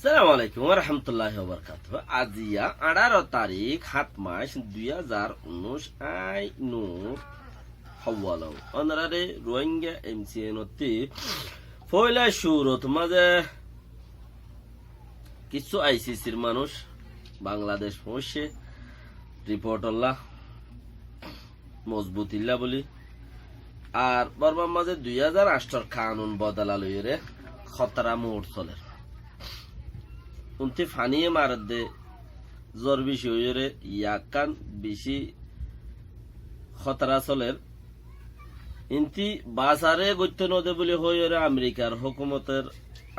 সালাম আলাইকুম রহমতুল্লাহ বরকাত। আজিয়া 18 তারিখ 7 মাস 2019 আই নু হওয়ালাও অনারে রোহিঙ্গা এমসিএনতি ফয়লা শুরুত মাঝে কিছু আইসিসির মানুষ বাংলাদেশ পৌঁছে রিপোর্ট আল্লাহ মজবুত ইল্লা বলি আর বর্মার মাঝে 2008 কানুন বদলা লইরে খতরা মোড় চলে উনতি ফানিয়ে মারত দে জ্বর বেশি হইরে ইয়াকান বেশি খতরা চলের ইনতি বাজারে গত্য নদে বলে হইরে আমেরিকার হুকুমতের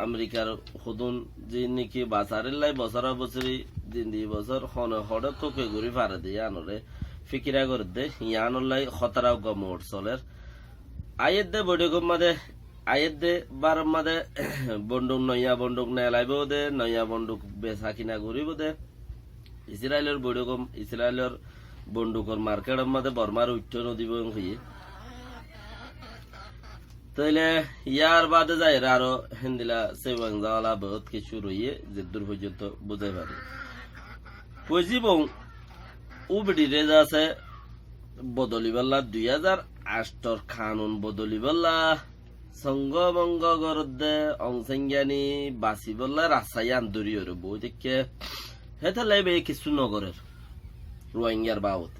আমেরিকার হুদুন যে নাকি বাজারের লাই বছর বছরই দিন দি বছর হনে হড়ে তোকে ঘুরি ফারে দিয়ে আনরে ফিকিরা করে দে ইয়ানোর লাই খতরা গমোট চলের আয়ের দে বডি গম মাদে আয়ের দে বার মাদে বন্দুক নয়া বন্দুক নেলাইব দে নয়া বন্দুক বেচা কিনা করিব দে ইসরায়েলের বডি গম ইসরায়েলের বন্দুকর মার্কেটের মাদে বর্মার উচ্চ নদীব হইয়ে তাইলে ইয়ার বাদে যায় আরো হিন্দিলা সেবাং যাওয়ালা বহুত কিছু রইয়ে যে দূর পর্যন্ত বুঝাই পারি বুঝিব উবডি রেজা আছে বদলিবাল্লা 2008 কানুন বদলিবাল্লা সঙ্গ বঙ্গ গরদে অংসংজ্ঞানী বাসিবল্লা রাস্তায় আন্দোরি ওরে বই দেখে হেতে লাইবে কিছু নগরের রোহিঙ্গার বাবদ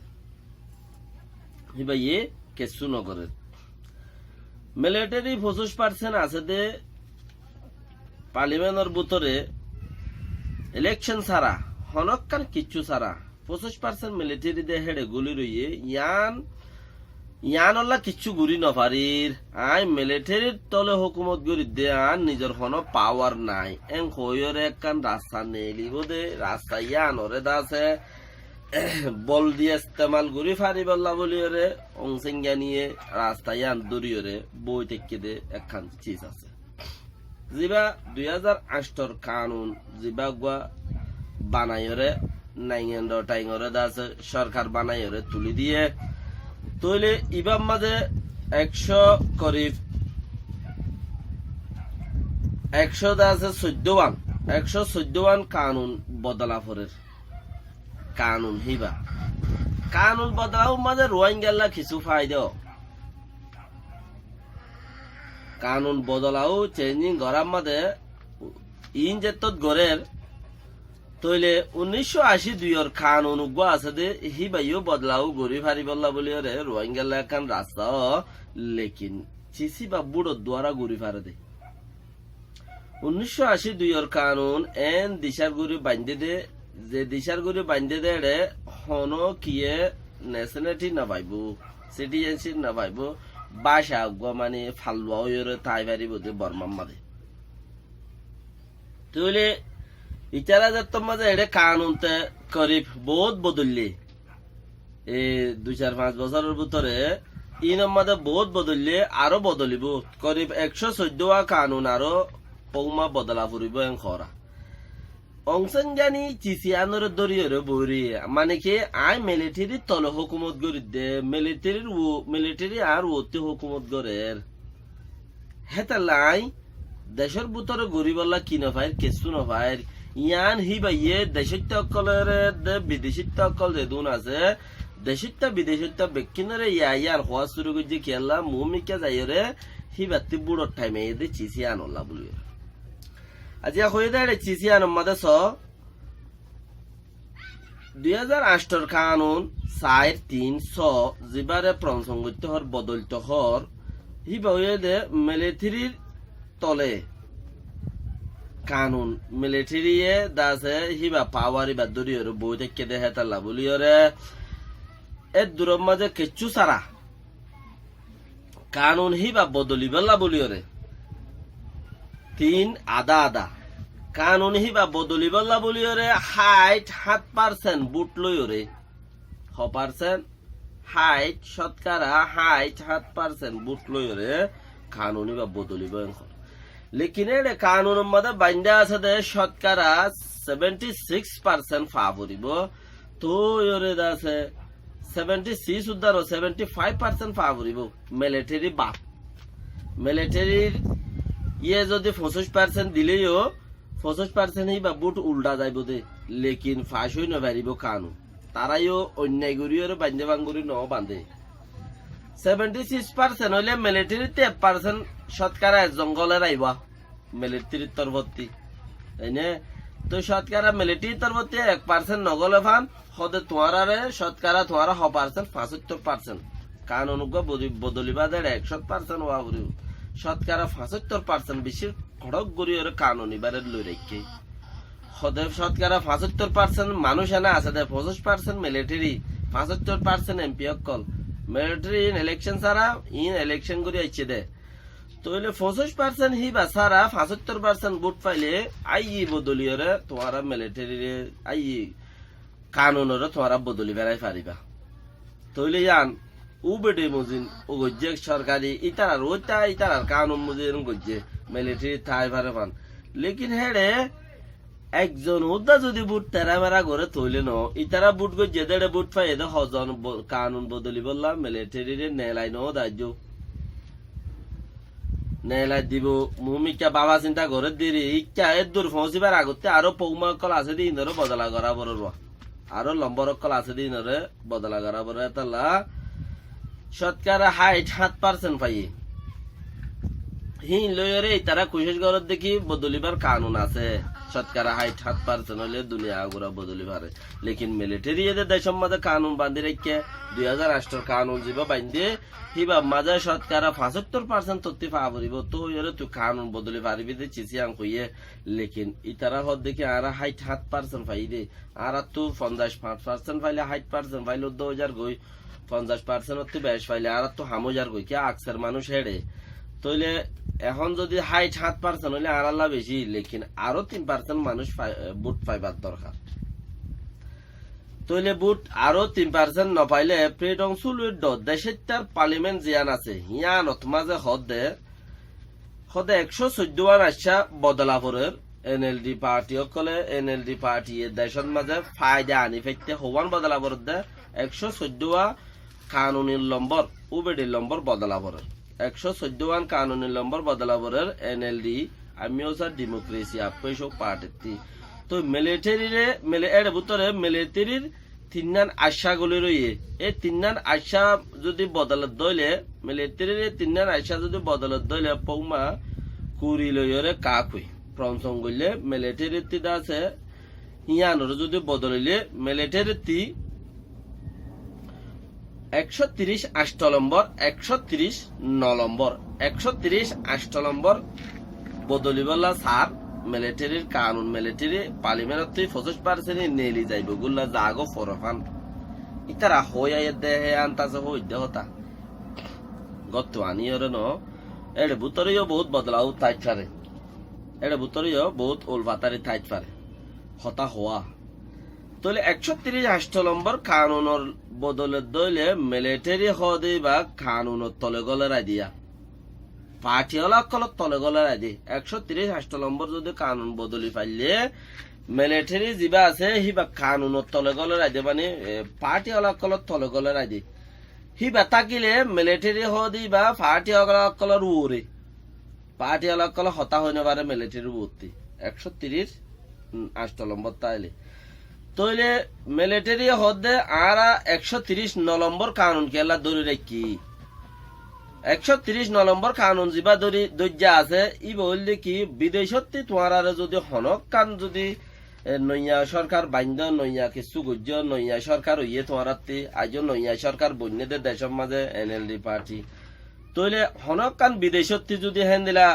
হিবা ইয়ে কিছু নগরের মিলিটারি 25% আছে দে পার্লিমেন্টের ভিতরে ইলেকশন ছাড়া হনকান কিচ্ছু ছাড়া 25% মিলিটারি দে হেডে গুলি রইয়ে ইয়ান অল্লা কিচ্ছু গুরি নপারির আই মিলিটারির তলে হুকুমত গুরি দে আন নিজের হন পাওয়ার নাই এন কইরে একখান রাস্তা নেলিব দে রাস্তা ইয়ান ওরে দাসে বল দিয়ে ইস্তেমাল গুরি ফারি বল্লা বলিরে অংসিঙ্গা নিয়ে রাস্তা ইয়ান দরিয়রে বই থেকে দে একখান চিজ আছে জিবা 2008 কানুন জিবা গুয়া বানাইরে নাইঙ্গেন্ড টাইঙ্গরে দাসে সরকার বানাইরে তুলি দিয়ে তৈলে ইবাম মাঝে 100 করিব 100 দাসে 114 কানুন বদলা ফরের কানুন হিবা কানুন বদলাও মাঝে রোহিঙ্গাল্লা কিছু ফায়দা কানুন বদলাও চেঞ্জিং গরাম মাঝে ইন যেতত গরের তইলে 1982 কানুন উগ্র আছে দে হিবাইও বদলাও গরি ফারি বল্লা বলি রে রোহিঙ্গাল্লা কান রাস্তা লেকিন চিসি বা বুড়ো দ্বারা গরি ফারে দে 1982 কানুন এন দিশার গরি বান্ধে দে যে দিশার গরি বান্ধে দে রে হন কিয়ে ন্যাশনালিটি না পাইব সিটিজেনশিপ না পাইব বাসা উগ্র মানে ফালুয়া হইরে তাই পারিব দে বর্মার মাঝে তইলে ইতারা যাত মাঝে এটা কানুনতে করিব বহুত বদললি এই 2-4-5 বছরের ভিতরে ইনর মাঝে বহুত বদললি আরো বদলিব করিব 114 কানুন আরো পৌমা বদলা ফুরিব এন খরা অংসংজ্ঞানী চিসিয়ানোর দরিয়রে বরি মানে কি আই মিলিটারি তল হুকুমত গরি দে মিলিটারি আর ওতে হুকুমত গরের হেতা লাই দেশের ভিতরে গরিবল্লা কি নফাইর কেসু নফাইর ইয়ান হিবাইয়ে দেশিত্ব অকলের বিদেশিত্ব অকল যে দুন আছে দেশিত্ব বিদেশিত্ব বেকিনরে ইয়ান হওয়া শুরু করছে খেলা মুমিকা যাইরে হিবাতি বুড়োর টাইমে এদের চিসিয়ান ওল্লা বলি আজি হয়ে দেয় চিসিয়ান মাদে 2008 কানুন 4-3 জিবারে প্রসঙ্গিত হর বদলিত হর হিবা হয়ে দে মিলিটারির তলে কানুন মিলিটারি দাসে হিবা পাওয়ারি বা দরিয়র বই থেকে দে হেতাল্লা বলিয়রে এর দূরের মাঝে কিচ্ছু সারা কানুন হিবা বদলি বেলা বলিয়রে 3 আদা কানুন হিবা বদলি বেলা বলিয়রে 7% বুট লইরে 60% শতকরা 7% বুট লইরে কানুন হিবা বদলি বেন लेकिन एडे कानून मदे बांधा আছে দে শতকরা 76% ফাভরিব তো ইরে দাসে 76 উদ্দার 75% ফাভরিব মিলিটারি বাপ মিলিটারির ইয়ে যদি 25% দিলেও 50% হিবা বুট উল্টা যাইব দে লেকিন ফাঁস হই নপারিব কানুন তারাইও অন্যায় করিও বান্ধে বাঙ্গুরি ন বান্ধে 76% হইলে মিলিটারিতে 1% শতকরা জঙ্গলের আইবা মিলিটারির তরফতি তাই না তো শতকরা মিলিটারির তরফতি 1% নগলে ফান হদে তোমারে শতকরা তোমারা 75% কানুন বদলিবা দেড় 100% হওয়া করিও শতকরা 75% বেশি খড়ক গড়িয়ে কানুন এবারে লই রেখে হদে শতকরা 75% মানুষ এনে আছে দে 25% মিলিটারি 75% এমপি অকল মিলিটারি ইন ইলেকশন সারা ইন ইলেকশন করে আইছে দে তাহলে 25% হিবা সারা 75% ভোট পাইলে আই বদলিয়রে তোমারা মিলিটারি আই কানুনরে তোমারা বদলি বেড়াই পারিবা তাহলে জান ও বেটে মুজিন ও গজ্জে সরকারি ইতারা রোজটা ইতারা কানুন মুজিন গজ্জে মিলিটারি থাই পারে পান লেকিন হেড়ে একজন উদ্দা যদি বুট তেরা মেরা করে তৈলে ন ইতারা বুট গজ্জে দেড়ে বুট পাই এদের হজন কানুন বদলি বললাম মিলিটারি নেলাই ন দাহ্য নেলাই দিব মুমিকা বাবা চিন্তা করে দিরি ইচ্ছা এর দূর পৌঁছিবার আগতে আরো পৌমা কল আছে দিন ধরে বদলা করা বড় আরো লম্বর কল আছে দিন ধরে বদলা করা বড় তালা শতকরা 7% পাইয়ে হিন লইরে তারা কোশিশ করে দেখি বদলিবার কানুন আছে শতকরা 7% হলে দুনিয়া আগুরা বদলি পারে লেকিন মিলিটারি এদের দেশের মধ্যে কানুন বান্ধি রেখে 2008 কানুন যাবা বান্ধে হিবা মাঝে শতকরা 75% তত্তি পাবরিব তো এরে তুই কানুন বদলি পারবি দে চিসিয়াং কইয়ে লেকিন ইতারা হদ দেখি আর 7% পাই দে আর তো 55% পাইলে 7% পাইলে 2000 গই 50% হতে বেশ পাইলে আর তো হামজার গই কি আকসার মানুষ হেড়ে তইলে এখন যদি 7% হইলে আর আল্লাহ বেশি লেকিন আরো 3% মানুষ বুট পাইবার দরকার তইলে বুট আরো 3% না পাইলে প্রেডং সুলুর দেশের তার পার্লামেন্ট জিয়ান আছে হিয়ান অতমাজে হদে 114 আশা বদলাপুরের এনএলডি পার্টি অকলে এনএলডি পার্টি এর দেশের মাঝে ফায়দা আনি ফেকতে হওয়ান বদলাপুর দে 114 কানুনি নম্বর উবেডি নম্বর বদলাপুরের 114 কানুনি নম্বর বদলাপুরের এনএলডি আমিও স্যার ডেমোক্রেসি আপেশো পার্টি তো মিলিটারিরে এর ভিতরে মিলিটারির তিননান আশা গুলি রয়ে এই তিননান আশা যদি বদলত দইলে মিলিটারির তিননান আশা যদি বদলত দইলে পৌমা কুড়ি লইরে কাকুই প্রঞ্চম গইলে মিলিটারির তিদা আছে ইয়ানোর যদি বদলিলে মিলিটারির তি 130 8 নম্বর 130 9 নম্বর 130 8 নম্বর বদলি বলা সার মিলিটারির কানুন মিলিটারি পার্লামেন্ট 25% নেলি যাইব গুলা জাগো ফরফান ইতারা হইয়া দেহে আনতাছে হই দেহতা গত আনিয়রে ন এর ভিতরেও বহুত বদলাও তাইত পারে এর ভিতরেও বহুত ওলভাতারি তাইত পারে হতা হওয়া তাহলে 130 8 নম্বর কানুনের বদলে দইলে মিলিটারি হদে বা কানুনের তলে গলে রায় দিয়া পার্টিওয়ালা কলত তলে গলে রায় দি 130 8 নম্বর যদি কানুন বদলি পাইলে মিলিটারি যিবা আছে হিবা কানুনের তলে গলে রায় দি মানে পার্টিওয়ালা কলত তলে গলে রায় দি হিবা তাকিলে মিলিটারি হদি বা পার্টিওয়ালা কলর উরে পার্টিওয়ালা কল হতা হইনে পারে মিলিটারি উঠতি 130 8 নম্বর তাইলে তইলে মিলিটারি হদে আর 130 9 নম্বর কানুন কেলা ধরে রাখি 130 9 নম্বর কানুন যিবা ধরি দজ্জা আছে ই বললে কি বিদেশতে তোমার যদি হনক কান যদি নইয়া সরকার বাইন্দ নইয়া কিছু গুজ্জ নইয়া সরকার হইয়ে তোমার আজ নইয়া সরকার বন্যদের দেশের মাঝে এনএলডি পার্টি তইলে হনক কান বিদেশতে যদি হেন দিলা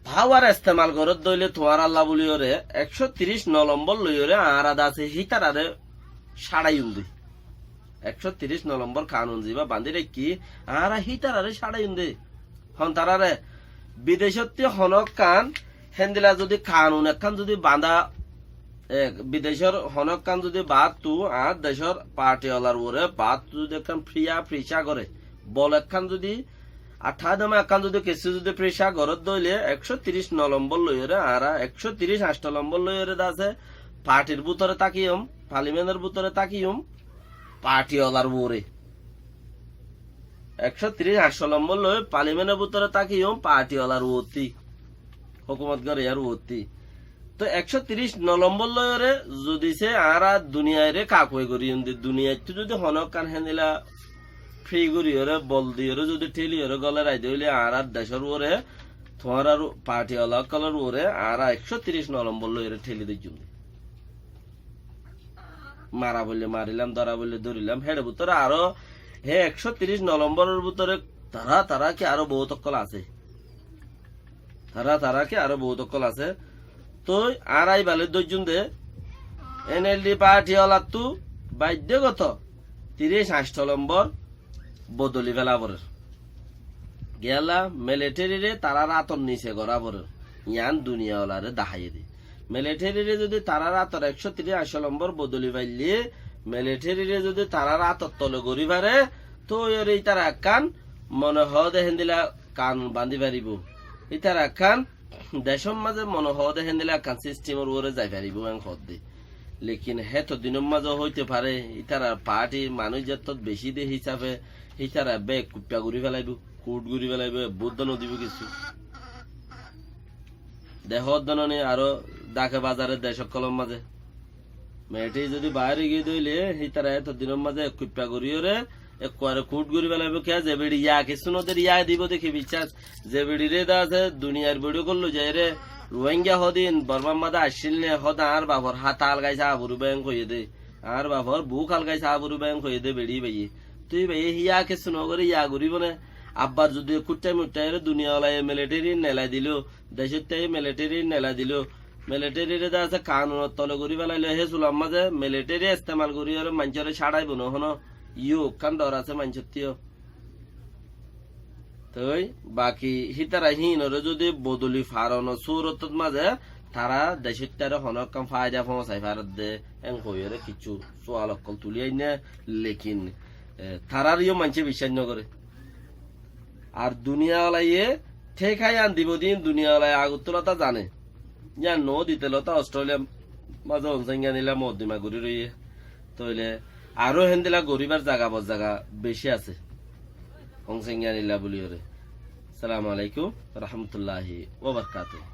পাওয়ার ইস্তেমাল করত দইলে তোমার আল্লাহ বলি ওরে 130 9 নম্বর লইরে আর আদা আছে হিতারারে সাড়াই উন্দি 130 9 নম্বর কানুন যিবা বান্ধি রেখি আর হিতারারে সাড়াই উন্দি হন তারারে বিদেশতে হনক কান হেন্দিলা যদি কানুন একখান যদি বাঁধা বিদেশের হনক কান যদি বাদ তু আর দেশের পার্টিওয়ালার ওরে বাদ যদি একখান ফ্রিসা করে বল একখান যদি 18 একখান যদি কিছু যদি ফ্রিসা ঘরত দইলে 130 9 নম্বর লইরে আর 130 8 নম্বর লইরে আছে পার্টির ভিতরে তাকিয়ম পার্লামেন্টের ভিতরে তাকিয়ম পার্টিওয়ালার ওরে 130 8 নম্বর লই পার্লামেন্টের ভিতরে তাকিয়ম পার্টিওয়ালার ওতি হুকুমত করে আর ওতি তো 130 নম্বর লয়রে যদি সে আর দুনিয়ায় রে কাকুয়ে করি দুনিয়ায় তো যদি হনক কান হেনিলা ফ্রি করি ওরে বল দিয়ে যদি ঠেলি ওরে গলে রাই দিলে আর দেশের ওরে তোমার আর পার্টি আলাদা কালার ওরে আর 130 নম্বর লয়রে ঠেলি দিই মারা বললে মারিলাম ধরা বললে ধরিলাম হেডে ভিতরে আরো হে 130 নম্বরের ভিতরে তারা কি আরো বহুত অকল আছে তারা কি আরো বহুত অকল আছে তো আর আই বালে দর্জন দে এনএলডি পার্টি অলাতু বাধ্যগত 30 নম্বর বদলি ফেলা পরে গেলা মিলিটারিরে তারা রাতর নিচে গড়া পরে ইয়ান দুনিয়া ওলারে দেখাই দি মিলিটারিরে যদি তারা রাতর 130 নম্বর বদলি পাইলে মিলিটারিরে যদি তারা রাতর তলে গড়ি পারে তো এর এই তারা কান মনে হ দেখেন দিলা কান বান্ধি পারিব এই তারা কান দেশের মাঝে মনে হ দেখেন দিলা কান সিস্টেমের ওরে যাই পারিব হদ দি লেকিন হে তো দিনের মাঝে হইতে পারে ইতারা পার্টি মানুষ যত বেশি দে হিসাবে ইতারা বেগ কুপ্পা ঘুরি ফেলাইব কুট ঘুরি ফেলাইব বুদ্ধ নদীব কিছু দেহ দননি আরো ডাকে বাজারে দেশ কলম মাঝে মেয়েটি যদি বাইরে গিয়ে দইলে ইতারা এত দিনের মাঝে কুপ্পা ঘুরিওরে একবারে কুট ঘুরি ফেলাইব কে যে বেড়ি ইয়া কিছু নদের ইয়া দিব দেখি বিশ্বাস যে বেড়ি রে দা আছে দুনিয়ার বেড়ি করলো যাই রে রোহিঙ্গা হদিন বর্মার মাদা আসছিল নে হদ আর বাবর হাত আল গাইছে আবুরু ব্যাং কইয়ে দে আর বাবর বুক আল গাইছে আবুরু ব্যাং কইয়ে দে বেড়ি ভাইয়ে তুই ভাই ইয়া কিছু নগরে ইয়া ঘুরিব না আব্বার যদি কুট্টাই মুট্টাই দুনিয়াওয়ালায় মিলিটারি নেলা দিল দেশের তাই মিলিটারি নেলা দিল মিলিটারিরে দা আছে কানুনের তলে ঘুরি ফেলাইলে হে চুলাম মাঝে মিলিটারি ইস্তেমাল করি আর মানুষের ছাড়াইব না হন ইউ কান ডর আছে মানুষের তিও তই বাকি হিতারা হিনরে যদি বদলি ফারনো সুরত মাঝে তারা দেশের তারে হনক কাম ফায়দা পৌঁছাই ভারত দে এং কইরে কিছু সোয়াল অকল তুলি আইনে লেকিন তারার ইও মানুষে বিশ্বাস নকরে আর দুনিয়াওয়ালাইয়ে ঠেকাই আন দিব দিন দুনিয়াওয়ালায় আগরতলাটা জানে ইয়া ন দিতে লতা অস্ট্রেলিয়া মাঝে অনসাঙ্গা নিলা মধ্যমা ঘুরি রইয়ে তইলে আরো হেন্দিলা গরিবার জায়গা জায়গা বেশি আছে অনসাঙ্গা নিলা বলি ওরে সালাম আলাইকুম রহমতুল্লাহি ওয়া বারাকাতুহু।